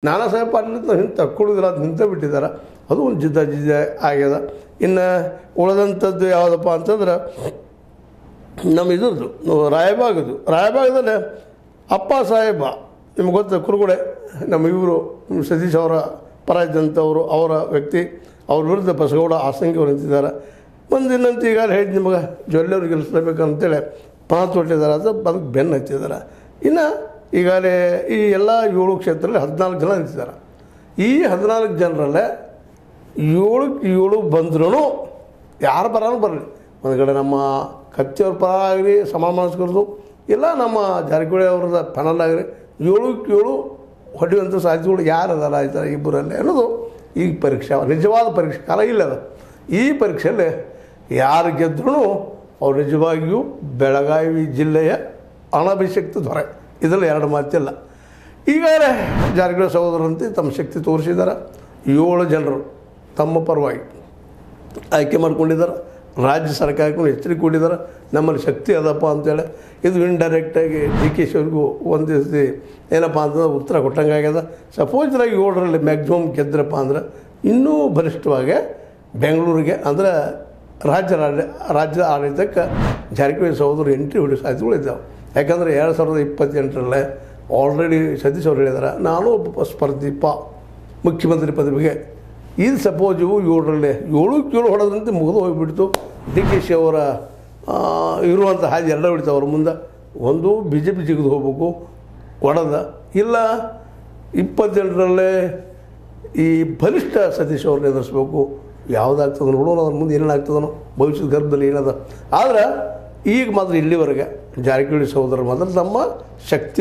ನಾನಾ ಸಾಹೇಬ್ ಪಾಟೀಲ್ ಹಿಂದೆ ತಕ್ಕೊಳ್ಳೋದಿಲ್ಲ, ಅದು ನಿಂತ ಬಿಟ್ಟಿದ್ದಾರೆ. ಅದು ಒಂದು ಜಿದ್ದ ಆಗ್ಯದ. ಇನ್ನು ಉಳಿದಂಥದ್ದು ಯಾವುದಪ್ಪ ಅಂತಂದ್ರೆ ನಮ್ಮ ಇದ್ರದ್ದು ರಾಯಬಾಗದಲ್ಲಿ ಅಪ್ಪ ಸಾಹೇಬ ನಿಮ್ಗೆ ಗೊತ್ತ, ಕುರುಗುಡೆ ನಮ್ಮ ಇವರು ಸತೀಶ್ ಅವರ ಪರ ಇದ್ದಂಥವರು, ಅವರ ವ್ಯಕ್ತಿ, ಅವ್ರ ವಿರುದ್ಧ ಬಸಗೌಡ ಆಸಂಗಿ ಅವರು ನಿಂತಿದ್ದಾರೆ. ಇನ್ನಂತ ಈಗ ಹೇಳಿ ನಿಮಗೆ ಜೊಲ್ಲೆಯವ್ರಿಗೆ ಗೆಲ್ಲಿಸ್ಲೇಬೇಕಂತೇಳಿ ಮಾತು ಹೊಟ್ಟಿದ್ದಾರೆ. ಅದು ಅದಕ್ಕೆ ಬೆನ್ನು ಹಚ್ಚಿದ್ದಾರೆ. ಇನ್ನು ಈಗಾಗಲೇ ಈ ಎಲ್ಲ 7 ಕ್ಷೇತ್ರದಲ್ಲಿ 14 ಜನ ನಿಂತಿದ್ದಾರೆ. ಈ 14 ಜನರಲ್ಲೇ 7 ಬಂದ್ರೂ ಯಾರು ಬರೋನು ಬರಲಿ, ಒಂದು ಕಡೆ ನಮ್ಮ ಕತ್ತಿಯವ್ರ ಪರ ಆಗಲಿ ಸಮಾನ ಇಲ್ಲ ನಮ್ಮ ಜಾರಕಿಹೊಳಿ ಅವ್ರದ ಪೆನಲ್ ಆಗಲಿ 7 ಹೊಡೆಯುವಂಥ ಸಾಧ್ಯತೆಗಳು ಯಾರು ಅದಲ್ಲ ಆಯ್ತಾರೆ ಇಬ್ಬರಲ್ಲಿ ಅನ್ನೋದು ಈ ಪರೀಕ್ಷೆ, ನಿಜವಾದ ಪರೀಕ್ಷೆ ಕಾಲ ಇಲ್ಲದ. ಈ ಪರೀಕ್ಷೆಯಲ್ಲಿ ಯಾರು ಗೆದ್ರೂ ಅವ್ರು ನಿಜವಾಗಿಯೂ ಬೆಳಗಾವಿ ಜಿಲ್ಲೆಯ ಅನಭಿಷಿಕ್ತ ದೊರೆ, ಇದರಲ್ಲಿ 2 ಮಾತಿಲ್ಲ. ಈಗಾಗಲೇ ಜಾರಕಿಹೊಳಿ ಸಹೋದರಂತೆ ತಮ್ಮ ಶಕ್ತಿ ತೋರಿಸಿದ್ದಾರೆ. 7 ಜನರು ತಮ್ಮ ಪರವಾಗಿ ಆಯ್ಕೆ ಮಾಡ್ಕೊಂಡಿದ್ದಾರೆ. ರಾಜ್ಯ ಸರ್ಕಾರಕ್ಕೂ ಎಚ್ಚರಿಕೆ ಕೊಟ್ಟಿದ್ದಾರೆ, ನಮ್ಮಲ್ಲಿ ಶಕ್ತಿ ಅದಪ್ಪ ಅಂತೇಳಿ. ಇದು ಇಂಡೈರೆಕ್ಟಾಗಿ ಡಿ ಕೆ ಶಿ ಅವ್ರಿಗೂ ಒಂದು ರೀತಿ ಏನಪ್ಪ ಅಂತಂದ್ರೆ ಉತ್ತರ ಕೊಟ್ಟಂಗಾಗ್ಯದ. ಸಪೋಸ್ರಾಗಿ 7ರಲ್ಲಿ ಮ್ಯಾಕ್ಸಿಮಮ್ ಗೆದ್ರಪ್ಪ ಅಂದ್ರೆ ಇನ್ನೂ ಬಲಿಷ್ಠವಾಗಿ ಬೆಂಗಳೂರಿಗೆ ಅಂದರೆ ರಾಜ್ಯ ಆಡಳಿತಕ್ಕೆ ಜಾರಕಿಹೊಳಿ ಸಹೋದರು ಎಂಟ್ರಿ ಹೊಡೆಯೋ ಸಾಧ್ಯತೆಗಳಿದ್ದಾವೆ. ಯಾಕಂದರೆ 2028ರಲ್ಲೇ ಆಲ್ರೆಡಿ ಸತೀಶ್ ಅವರು ಹೇಳಿದ್ದಾರೆ, ನಾನು ಒಬ್ಬ ಸ್ಪರ್ಧಿ ಮುಖ್ಯಮಂತ್ರಿ ಪದವಿಗೆ. ಇದು ಸಪೋಸ್ 7ರಲ್ಲಿ 7 ಹೊಡೆದಂತೆ ಮುಗಿದು ಹೋಗಿಬಿಡ್ತು. ಡಿ ಕೆ ಶಿ ಅವರ ಇರುವಂಥ ಹಾದಿ 2 ಬಿಡ್ತಾವೆ ಅವ್ರ ಮುಂದೆ. ಒಂದು BJP ಜಿಗಿದು ಹೋಗ್ಬೇಕು ಒಡೆದ, ಇಲ್ಲ 28ರಲ್ಲೇ ಈ ಬಲಿಷ್ಠ ಸತೀಶ್ ಅವ್ರನ್ನ ಎದುರಿಸ್ಬೇಕು. ಯಾವುದಾಗ್ತದೋ ನೋಡೋಣ, ಅವ್ರ ಮುಂದೆ ಏನೇನಾಗ್ತದನೋ ಭವಿಷ್ಯದ ಗರ್ಭದಲ್ಲಿ ಏನದ. ಆದರೆ ಈಗ ಮಾತ್ರ ಇಲ್ಲಿವರೆಗೆ ಜಾರಕಿಹೊಳಿ ಸಹೋದರರು ಮಾತ್ರ ತಮ್ಮ ಶಕ್ತಿ